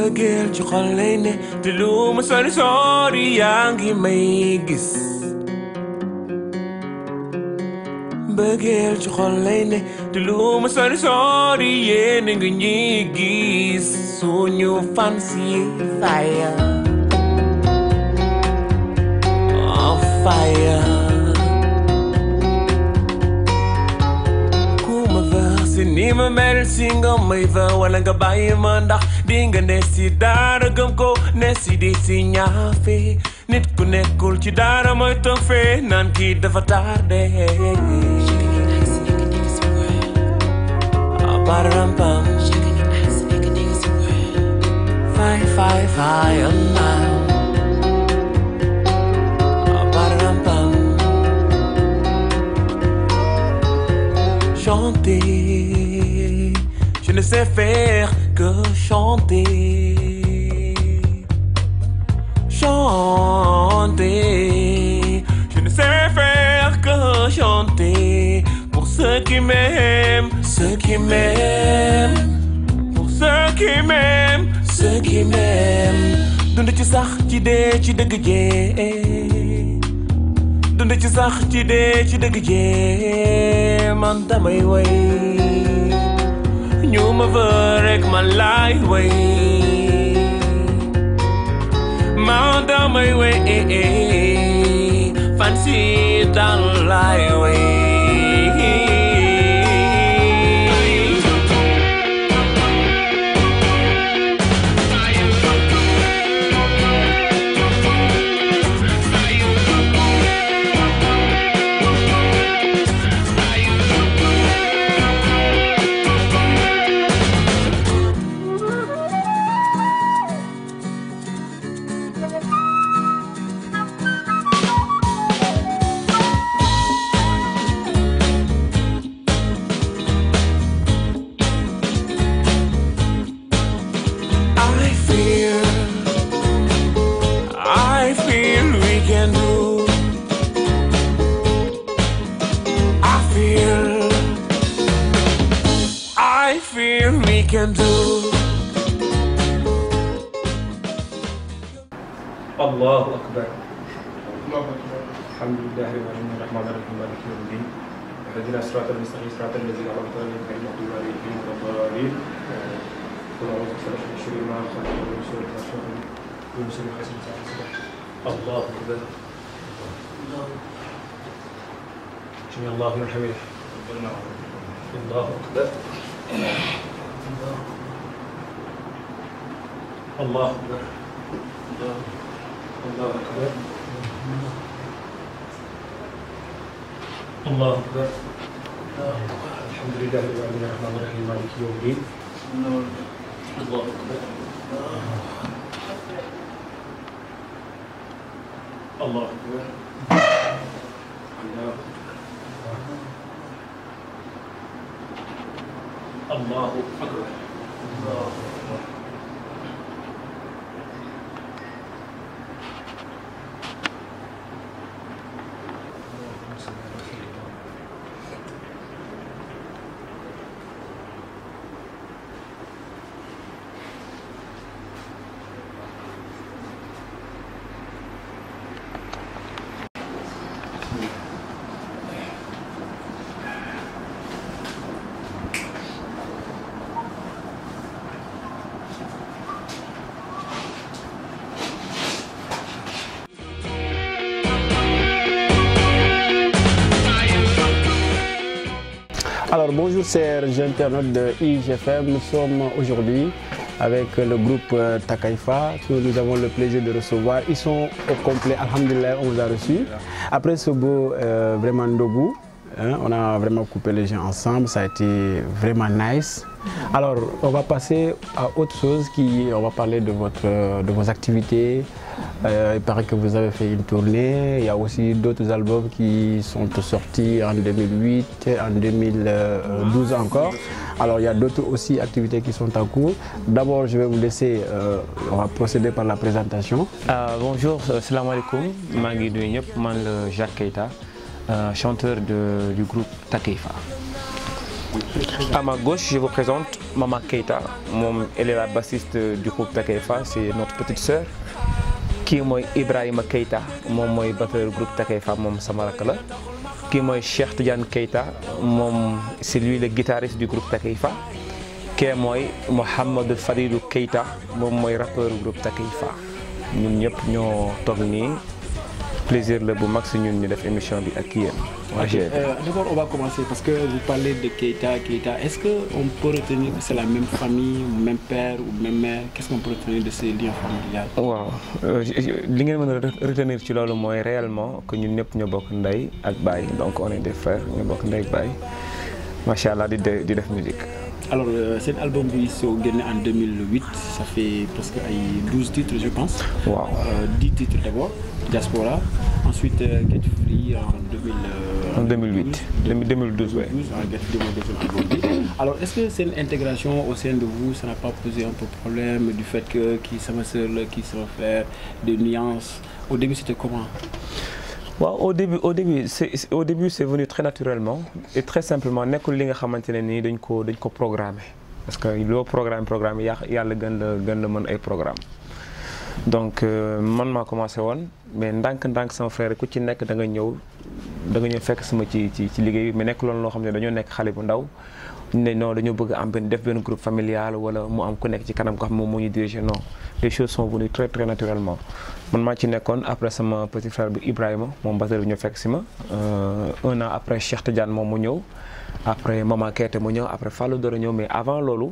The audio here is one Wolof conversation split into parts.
mbëggeel ci xol lay ne te lu ma sori sori yaa ngi may gis mbëggeel ci xol lay ne te lu ma sori sori yéen a ngi ñuy gis suñu fancy fire on fire ni ma mel si nga may fa wala nga bàyyi ma ndax di nga ne si dara gëm ko ne si di si ñaafe nit ku nekkul ci dara mooy toog fee naan kii dafa tardé parampam fay fay fay now parampam chanter. Je ne sais faire que chanter. Chanter. Je ne sais faire que chanter. Pour ceux qui m'aiment, ceux qui m'aiment. Pour ceux qui m'aiment, ceux qui m'aiment. Dund ci sax ci dee ci dëgg jee. Dund ci sax ci dee ci dëgg jee. Man damay way. ñu ma fa rek ma laay way. Man damay way. Fancy daan laay way. Can do. Allahu akbar. Allahu akbar. Alhamdulillah rabbil alamin maliki yawmiddin. Ihdina siratal mustaqim siratal ladzina an'amta alaihim ghayril maghdubi alaihim waladdallin. Qul a'udhu bi sharri ma khalaq wa min sharri ghasiqin wa min sharri hasidin idha hasad. Allahu akbar. Sami Allahu liman hamidah. Allahu akbar. الله أكبر الله أكبر الله أكبر الحمد لله رب العالمين الرحمن الرحيم مالك يوم الدين الله أكبر الله أكبر الله أكبر الله أكبر Alors bonjour chers internautes de IGFM, nous sommes aujourd'hui avec le groupe Takaifa que nous avons le plaisir de recevoir. Ils sont au complet, alhamdoulilah, on vous a reçus. Après ce beau vraiment ndogu, hein, on a vraiment coupé les gens ensemble, ça a été vraiment nice. Alors on va passer à autre chose, on va parler de vos activités. Il paraît que vous avez fait une tournée, il y a aussi d'autres albums qui sont sortis en 2008, en 2012 encore. Alors il y a d'autres aussi activités qui sont en cours. D'abord je vais vous laisser, on va procéder par la présentation. Bonjour, salam alaikum, Mangi Douignep, man le Jacques Keita, chanteur du groupe Takaifa. À ma gauche, je vous présente Mama Keita. Elle est la bassiste du groupe Takeifa, c'est notre petite sœur. Qui est Ibrahima Keita, moi batteur du groupe Takeifa, moi Samarakala. Qui est Cheikh Tidiane Keita, c'est lui le guitariste du groupe Takeifa. Qui est Mohamed Fadilou Keita, moi rappeur du groupe Takeifa. Nous sommes plaisir le beau max ñun ñu def émission bi ak yéen. D'abord on va commencer parce que vous parlez de Keita. Est-ce qu'on peut retenir que c'est la même famille, même père ou même mère? Qu'est-ce qu'on peut retenir de ces liens familiales? Waaw li ngeen mën a retenir ci loolu mooy réellement que ñun ñëpp ñoo bokk ndey ak baay, donc on est des frères ñoo bokk ndey ak baay macha allah di def musique. Alors cet album bi soo génne en 2008, ça fait presque 12 titres je pense. Waaw 10 titres d'abord, Diaspora, ensuite Get Free en 2008, 2012 ouais. Alors est-ce que c'est une intégration au sein de vous, ça n'a pas posé un peu de problème du fait que qui sama sœur là, qui sama frère, des nuances? Au début c'était comment? Au début c'est venu très naturellement et très simplement nekkul li nga xamantene ni dañ ko programmer parce que lo programme yalla gën la mën ay programme. Donc man ma commencé won mais ndank sama frère ku ci nek da nga ñew fekk sama ci liggéey mais nek loolu lo xamné dañu nek xalé bu ndaw né non dañu bëgg am def ben groupe familial wala mu am ku nek ci kanam ko xam mo ñu diriger non. Les choses sont venues très très naturellement. Man ma ci nekkoon après sama petit frère bi Ibrahima moom batteur bi ñu fekk si ma un an après Cheikh Tidiane moom mu ñëw après Mama Keita mu ñëw après Fallou Doro ñëw mais avant loolu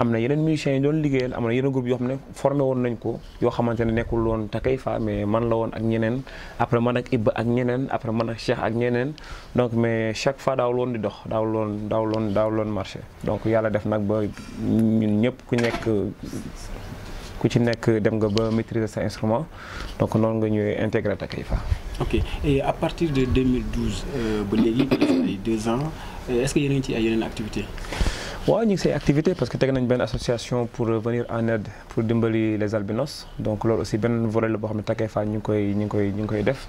am na yeneen musiciens yi doon liggéeyal am na yeneen groupe yoo xam ne formé woon nañ ko yoo xamante ne nekkul woon Takeifa mais man la woon ak ñeneen après man ak Ibba ak ñeneen après man ak Cheikh ak ñeneen donc mais chaque fois daawul woon di dox daawul woon marché donc yàlla def nag ba ñun ñëpp ku ci nekk dem nga ba maîtriser sa instrument donc noonu nga ñëwee intégrer Takeifa. Ok, et à partir de 2012 ba léegi ay 2 ans est-ce que yéen a ngi ci ay yeneen activités? waaw ñu ngi say activités parce que teg nañ benn association pour venir en aide pour dimbali les albinos donc loolu aussi benn volet la boo xam ne Takeifa ñu ngi koy def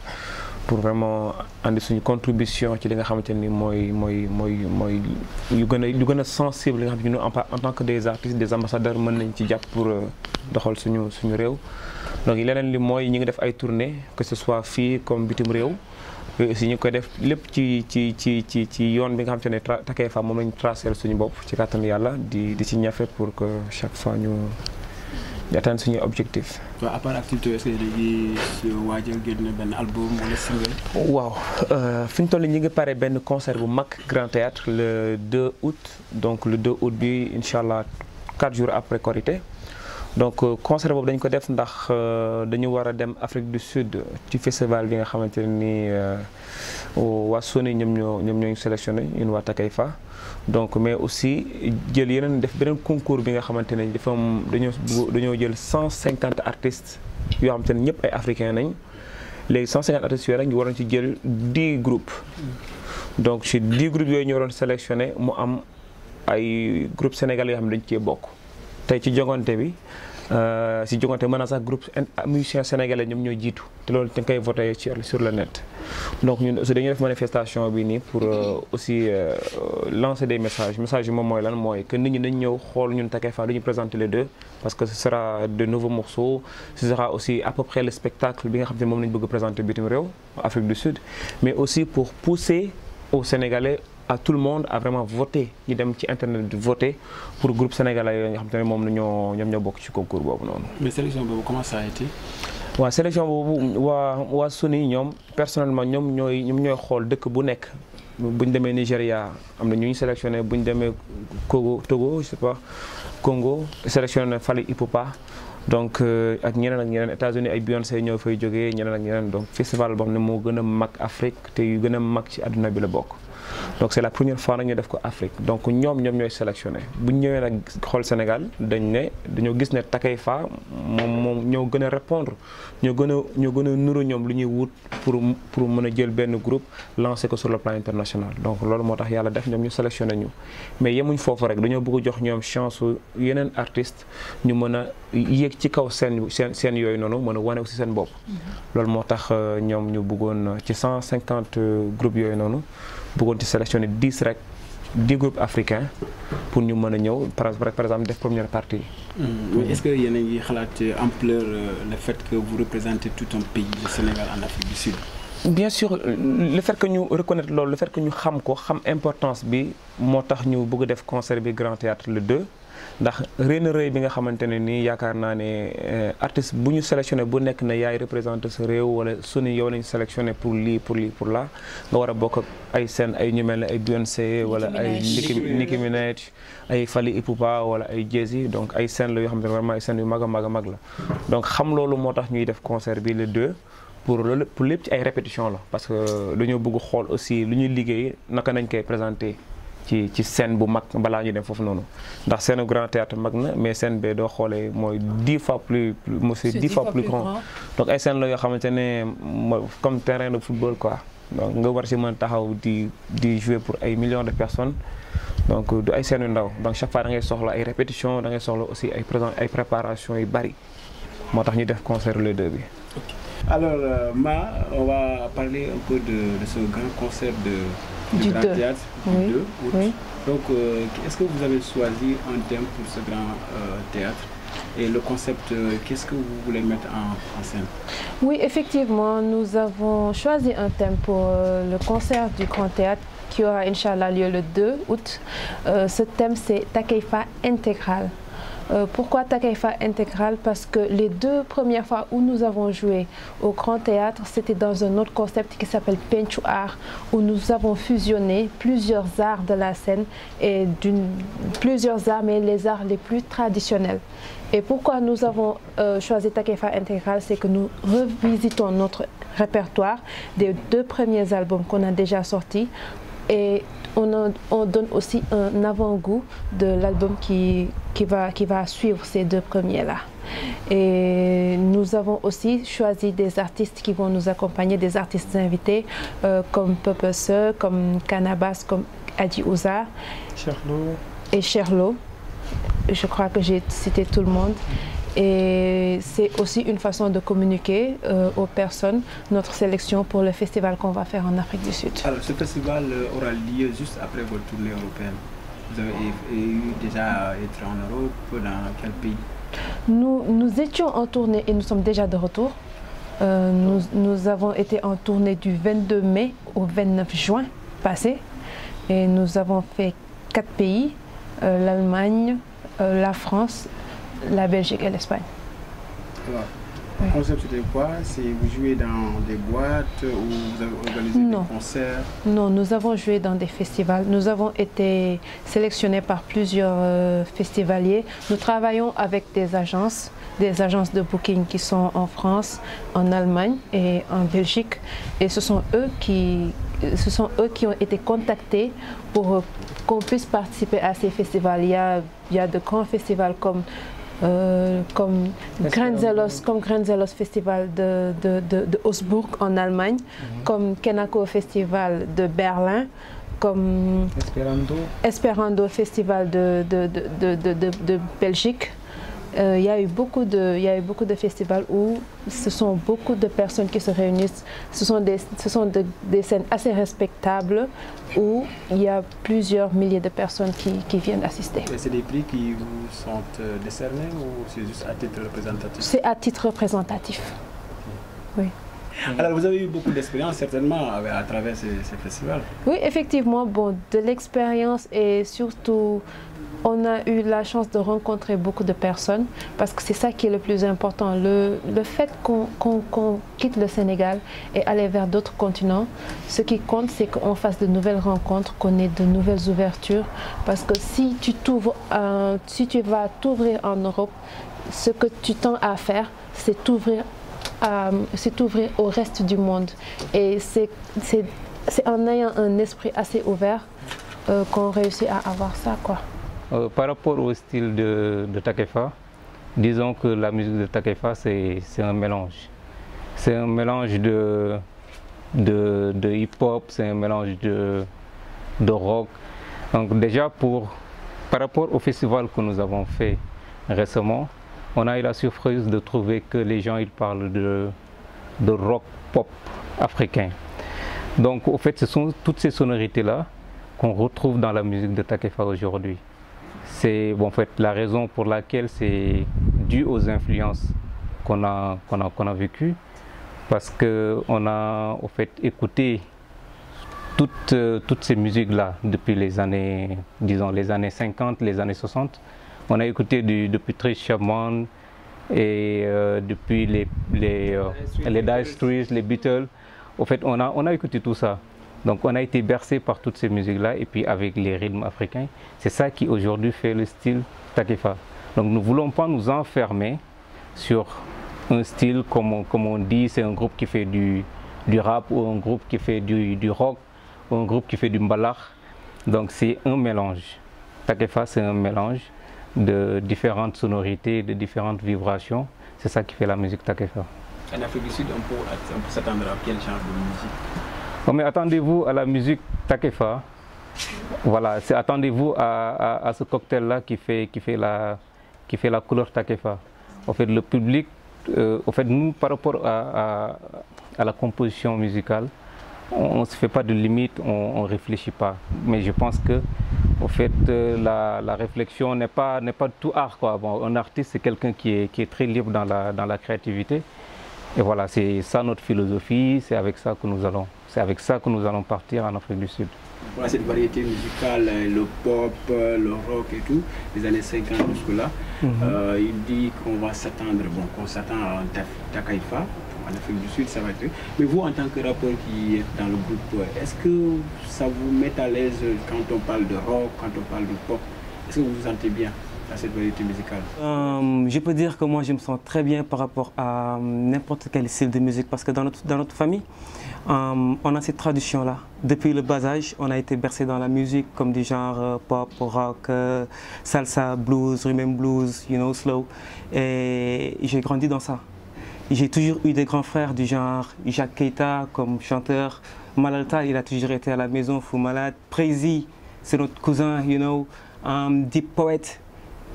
pour vraiment andi suñu contribution ci li nga xamante ni mooy yu gën a sensible li nga xam ne en tant que des artistes des ambassadeurs mën nañ ci jàpp pour doxal suñu réew. Donc leneen li mooy ñi ngi def ay tournées que ce soit fii comme bitim réew yooyu aussi ñu koy def lépp ci yoon bi nga xamante ne Takeifa moom lañ tracé suñu bopp ci kàttan yàlla di ci ñafe pour que chaque fois ñu atteindre suñu objectif. À part activité est-ce que léegi waajal génn benn album wala single? Waaw fi ñu toll ñi ngi pare benn concert bu mag Grand Théâtre le 2 août donc le 2 août bi incha allah 4 jours après Korité. Donc concert boobu dañ ko def ndax dañu war a dem Afrique du Sud ci festival bi nga xamante ne ni waa Sony ñoom ñoo sélectionné ñun waa Takeifa donc mais aussi jël yeneen def beneen concours bi nga xamante ne dañoo jël 150 artistes yoo xamante ne ñëpp ay africains nañ léegi 150 artistes yooyu rek ñu waroon ci jël 10 groupes donc ci 10 groupes yooyu ñu waroon sélectionné mu am ay groupes sénégalais yoo xam ne dañ cee bokk tey ci jongante bi si jongante mën naa sax groupe musiciens sénégalais ñoom ñoo jiitu te loolu dañ koy voté sur le net donc ñun aussi dañuy def manifestation bi nii pour aussi lancer des messages yi moom mooy lan mooy que nit ñi dañ ñëw xool ñun Takeifa dañuy présenter les deux parce que ce sera de nouveaux morceaux ce sera aussi à peu près le spectacle bi nga xam ne moom lañ bëgg présenter bitim réew Afrique du Sud mais aussi pour pousser aux Sénégalais à tout le monde à vraiment voter ñu dem ci internet de voter pour groupe sénégalais yooyu nga xam te ne moom ñoom ñoo bokk ci concours boobu noonu. Mais sélection boobu comment ça a été? waaw sélection boobu waa Sony ñoom personnellement ñoom ñooy xool dëkk bu nekk bu ñu demee Nigéria am na ñu sélectionné bu ñu demee Togo je sais pas Congo sélectionné na Fally Ipupa donc ak ñeneen États-Unis ay Beyoncé ñoo fay jógee ñeneen ak ñeneen donc festival boo xam ne moo gën a mag Afrique te yu gën a mag ci àdduna bi la bokk. Donc c'est la première fois nag ñu def ko Afrique donc ñoom ñooy sélectionné bu ñu ñëwee nag xool Sénégal dañoo gis ne Takeifa moom ñoo gën a répondre ñoo gën a nuru ñoom lu ñuy wut pour mën a jël benn groupe lancer ko sur le plan international donc loolu moo tax yàlla def ñoom ñu sélectionné ñu mais yemuñ foofu rek dañoo bëgg jox ñoom chance yeneen artistes ñu mën a yéeg ci kaw seen yooyu noonu mën a wane aussi seen bopp loolu moo tax ñoom ñu bëggoon ci 150 groupes yooyu noonu bëggoon ci sélectionné 10 rek 10 groupes africains pour ñu mën a ñëw par exemple def première partie. Est-ce que yéen a ngi xalaat ampleur le fait que vous représentez tout un pays, le Sénégal, en Afrique du Sud? Bien sûr, le fait que nous reconnaître loolu, le fait que ñu xam ko xam importance bi moo tax ñu bëgg def concert bi Grand Théâtre le 2 ndax rëy na rëy bi nga xamante ne nii yaakaar naa ne artiste bu ñu sélectionné bu nekk na yaay représenté sa réew wala sunu yow lañu sélectionné pour lii pour là nga war a bokk ak ay scène ay ñu mel ne ay Beyoncé wala ay Nicki Minaj ay Fally Ipupa wala ay Jay-Z donc ay scène la yoo xamante ne vraiment ay scène yu mag a mag la donc xam loolu moo tax ñuy def concert bi le 2 pour lépp ci ay répétition la parce que dañoo bëgg xool aussi lu ñuy liggéey naka nañ koy présenté ci scène bu mag balaa ñu dem foofu noonu ndax scène Grand Théâtre mag na mais scène bee doo xoolee mooy 10 fois plus grand donc ay scène la yoo xamante ne comme terrain de football quoi donc nga war si mën taxaw di jouer pour ay millions de personnes donc du ay scène yu ndaw donc chaque fois da ngay soxla ay répétition da ngay soxla aussi ay préparation yu bari moo tax ñu def concert le 2 bi. Alors on va parler un peu de ce grand concert du Grand Théâtre du 2 août. Oui. Donc est-ce que vous avez choisi un thème pour ce grand théâtre et le concept, qu'est-ce que vous voulez mettre en scène? Oui, effectivement, nous avons choisi un thème pour le concert du Grand Théâtre qui aura Inch'Allah lieu le 2 août. Ce thème c'est Takeifa intégral. Pourquoi Takeifa intégral? Parce que les 2 premières fois où nous avons joué au Grand Théâtre, c'était dans un autre concept qui s'appelle Penchu Art, où nous avons fusionné plusieurs arts de la scène et plusieurs arts, mais les arts les plus traditionnels. Et pourquoi nous avons choisi Takeifa intégral, c'est que nous revisitons notre répertoire des 2 premiers albums qu'on a déjà sortis et on donne aussi un avant-goût de l'album qui va suivre ces 2 premiers-là. Et nous avons aussi choisi des artistes qui vont nous accompagner, des artistes invités comme Purpose, comme Cannabas, comme Adi Ouza et Sherlo. Je crois que j'ai cité tout le monde. Et c'est aussi une façon de communiquer aux personnes notre sélection pour le festival qu'on va faire en Afrique du Sud. Alors ce festival aura lieu juste après votre tournée européenne. Vous avez déjà été en Europe, dans quel pays? Nous étions en tournée et nous sommes déjà de retour. Nous avons été en tournée du 22 mai au 29 juin passé. Et nous avons fait 4 pays, l'Allemagne, la France, la Belgique et l'Espagne. Alors, le concept c'était quoi? C'est vous jouez dans des boîtes ou vous avez organisé des concerts? Non, nous avons joué dans des festivals. Nous avons été sélectionnés par plusieurs festivaliers. Nous travaillons avec des agences de booking qui sont en France, en Allemagne et en Belgique. Et ce sont eux qui ont été contactés pour qu'on puisse participer à ces festivals. Il y a de grands festivals comme Grenzelos Festival de Augsbourg en Allemagne, comme Kenako Festival de Berlin, comme Esperando Festival de Belgique. Il y a eu beaucoup de festivals où ce sont beaucoup de personnes qui se réunissent. Ce sont des scènes assez respectables où il y a plusieurs milliers de personnes qui viennent assister. Et c'est des prix qui vous sont décernés ou c'est juste à titre représentatif? C'est à titre représentatif. Oui. Alors vous avez eu beaucoup d'expérience certainement à travers ces festivals? Oui, effectivement, de l'expérience et surtout on a eu la chance de rencontrer beaucoup de personnes parce que c'est ça qui est le plus important. Le fait qu'on quitte le Sénégal et aller vers d'autres continents, ce qui compte c'est qu'on fasse de nouvelles rencontres, qu'on ait de nouvelles ouvertures parce que si tu vas t'ouvrir en Europe, ce que tu tends à faire c'est t'ouvrir au reste du monde et c'est en ayant un esprit assez ouvert qu'on réussit à avoir ça, quoi. Par rapport au style de Takeifa, disons que la musique de Takeifa c'est un mélange. C'est un mélange de hip-hop, c'est un mélange de rock. Donc déjà par rapport au festival que nous avons fait récemment, on a eu la surprise de trouver que les gens ils parlent de rock pop africain. Donc au fait ce sont toutes ces sonorités là qu'on retrouve dans la musique de Takeifa aujourd'hui. C'est bon, en fait la raison pour laquelle c'est dû aux influences qu'on a vécues, parce qu'on a en fait écouté toutes ces musiques-là depuis les années, disons les années 50, les années 60. On a écouté depuis Tracy Chapman et depuis les Dire Straits, les Beatles. En fait, on a écouté tout ça. Donc on a été bercé par toutes ces musiques-là et puis avec les rythmes africains. C'est ça qui aujourd'hui fait le style Takeifa. Donc nous ne voulons pas nous enfermer sur un style comme on dit, c'est un groupe qui fait du rap ou un groupe qui fait du rock ou un groupe qui fait du mbalax. Donc c'est un mélange. Takeifa, c'est un mélange de différentes sonorités, de différentes vibrations. C'est ça qui fait la musique Takeifa. En Afrique du Sud, on peut s'attendre à quel genre de musique? Oh, mais attendez-vous à la musique Takeifa. Voilà, attendez-vous à ce cocktail-là qui fait la couleur Takeifa. En fait, le public, en fait, nous, par rapport à la composition musicale, on ne se fait pas de limite, on ne réfléchit pas. Mais je pense que, en fait, la réflexion n'est pas tout art, quoi. Bon, un artiste, c'est quelqu'un qui est très libre dans la créativité. Et voilà, c'est ça notre philosophie, c'est avec ça que nous allons partir en Afrique du Sud. Voilà cette variété musicale, le pop, le rock et tout, les années 50 jusque-là. Il dit qu'on va s'attendre, qu'on s'attend à un Takeifa. En Afrique du Sud, ça va être. Mais vous, en tant que rappeur qui êtes dans le groupe, est-ce que ça vous met à l'aise quand on parle de rock, quand on parle de pop? Est-ce que vous vous sentez bien à cette variété musicale? Je peux dire que moi, je me sens très bien par rapport à n'importe quel style de musique parce que dans notre famille, on a cette tradition-là. Depuis le bas âge, on a été bercé dans la musique comme du genre pop, rock, salsa, blues, rhythm and blues, slow. Et j'ai grandi dans ça. J'ai toujours eu des grands frères du genre Jacques Keita comme chanteur. Malalta, il a toujours été à la maison, Fou Malade. Prézi, c'est notre cousin, Deep Poet,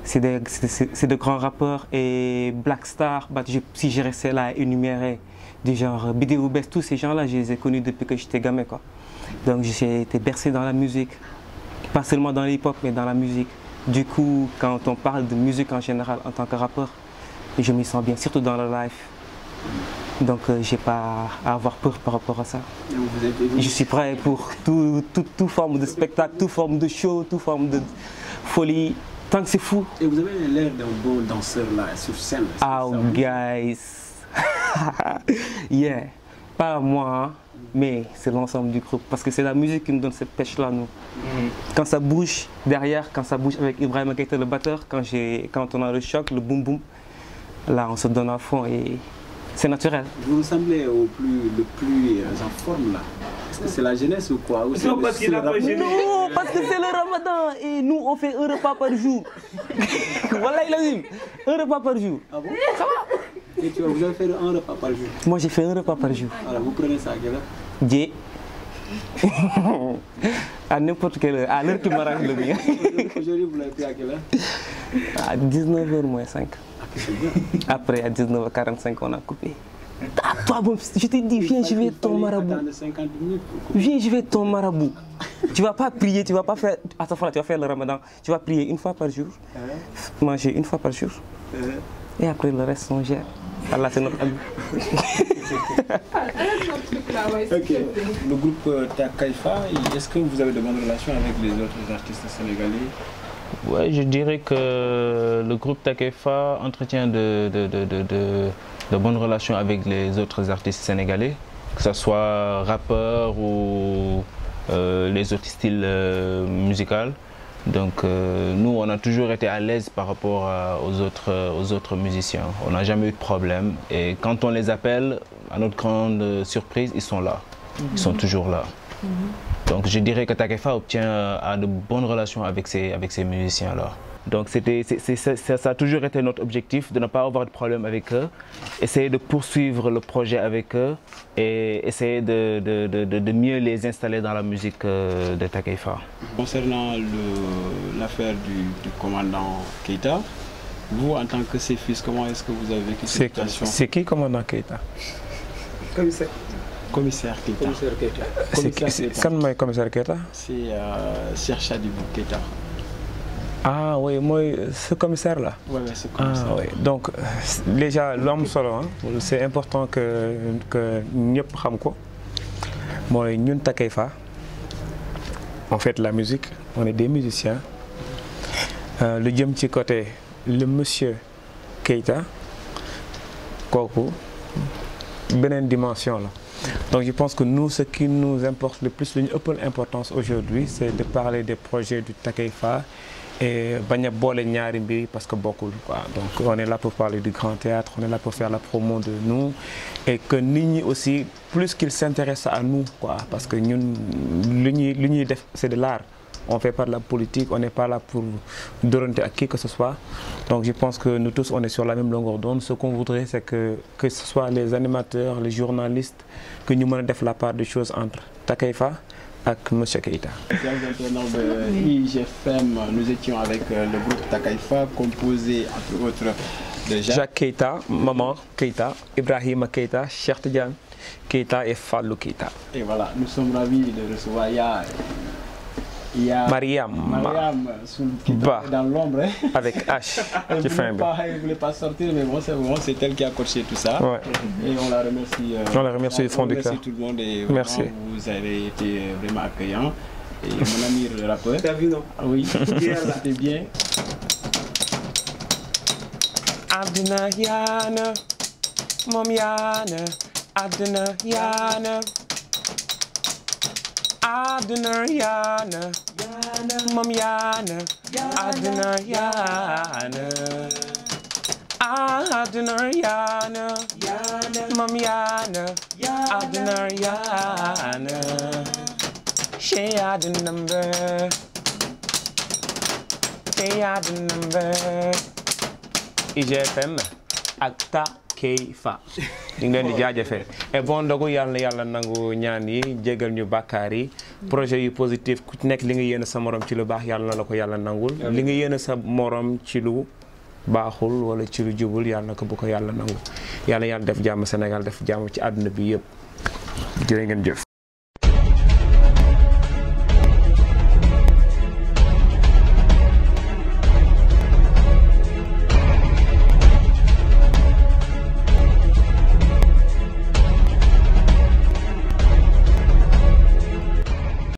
c'est de grands rappeurs. Et Black Star, si je restais là à énumérer, du genre Bidéo Best, tous ces gens-là, je les ai connus depuis que j'étais gamin, quoi. Donc j'ai été bercé dans la musique, pas seulement dans l'hip-hop, mais dans la musique. Du coup, quand on parle de musique en général, en tant que rappeur, je m'y sens bien, surtout dans le live. Donc j'ai pas à avoir peur par rapport à ça. Je suis prêt pour toute forme de spectacle, toute forme de show, toute forme de folie, tant que c'est fou. Et vous avez l'air d'un bon danseur là sur scène. Oh guys, yeah, pas moi, mais c'est l'ensemble du groupe. Parce que c'est la musique qui nous donne cette pêche là, nous. Quand ça bouge derrière, quand ça bouge avec Ibrahim Keita le batteur, quand on a le choc, le boum boum, là on se donne à fond et c'est naturel. Vous semblez le plus en forme là. Est-ce que c'est la jeunesse ou quoi? Non, parce qu'il a pas jeûné. Non, parce que c'est le ramadan et nous on fait un repas par jour. Voilà, il a dit, un repas par jour. Ah bon? Ça va? Et vous avez fait un repas par jour? Moi j'ai fait un repas par jour. Alors vous prenez ça à quelle heure? À n'importe quelle heure, à l'heure qui m'arrange le mieux. Aujourd'hui vous l'avez pris à quelle heure? À 19h moins 5. Après, à 19h45, on a coupé. Ah, toi, bon, je t'ai dit, viens, je vais être ton marabout. Viens, je vais être ton marabout. Tu ne vas pas prier, tu ne vas pas faire. À ta fois, tu vas faire le ramadan. Tu vas prier une fois par jour, manger une fois par jour. Et après, le reste, on gère. Allah, c'est notre ami. Ok. Le groupe Takeifa, est-ce que vous avez de bonnes relations avec les autres artistes sénégalais? Ouais, je dirais que le groupe Takeifa entretient de bonnes relations avec les autres artistes sénégalais, que ce soit rappeurs ou les autres styles musicaux. Donc nous, on a toujours été à l'aise par rapport aux autres musiciens. On n'a jamais eu de problème. Et quand on les appelle, à notre grande surprise, ils sont là. Ils sont toujours là. Donc je dirais que Takeifa a de bonnes relations avec ces musiciens-là. Donc ça a toujours été notre objectif de ne pas avoir de problème avec eux, essayer de poursuivre le projet avec eux et essayer de mieux les installer dans la musique de Takeifa. Concernant l'affaire du commandant Keita, vous en tant que ses fils, comment est-ce que vous avez vécu cette situation? C'est qui commandant Keita? Commissaire. Commissaire Keita. Kan mooy commissaire Keita? C'est Cheikh Sadibou Keita. Ah oui, moi, ce commissaire-là. Oui, ce commissaire. Ah, oui. Donc, déjà, l'homme solo, hein, c'est important que nous sachions. Moi, nous, Takeifa, on fait de la musique, on est des musiciens. Le petit côté, le monsieur Keita, Koko, une dimension là. Donc je pense que nous, ce qui nous importe le plus, l'importance aujourd'hui, c'est de parler des projets du Takeifa et parce que beaucoup quoi. Donc on est là pour parler du grand théâtre, on est là pour faire la promo de nous et que Nini aussi, plus qu'ils s'intéressent à nous quoi, parce que nous, c'est de l'art. On ne fait pas de la politique, on n'est pas là pour donner à qui que ce soit. Donc je pense que nous tous, on est sur la même longueur d'onde. Ce qu'on voudrait, c'est que ce soit les animateurs, les journalistes, que nous menons la part des choses entre Takeifa et M. Keita. Chers internautes de IGFM, nous étions avec le groupe Takeifa, composé entre autres de Jacques Keita, Maman Keita, Ibrahima Keita, Cheikh Tidiane Keita et Fallou Keita. Et voilà, nous sommes ravis de recevoir il y a Mariam qui est dans l'ombre. Avec H. Elle ne voulait pas sortir, mais bon, c'est elle qui a coaché tout ça. Ouais. Et on la remercie. On la remercie du fond du cœur. Merci tout le monde et merci. Vous avez été vraiment accueillant. Et mon ami le rappeur. T'as vu, non? Oui, c'était bien. Adna Yana, Mom Yana, Adna Yana. Adna Yana, Mom Yana, Adna Yana. Adna Yana, Mom Yana, Adna Yana. She had the number. She had the number. IGFM ak Takeifa ñu ngi leen di jaajëfee et bon ndogu yàlla nangu ñaan yi jégal ñu bàkkaar yi projet yu positif ku ci nekk li nga yéene sa morom ci lu baax yàlla na la ko yàlla nangul li nga yéene sa morom ci lu baaxul wala ci lu jubul yàlla na ko bu ko yàlla nangu yàlla def jàmm Sénégal def jàmm ci àdduna bi yëpp jërë ngeen jëf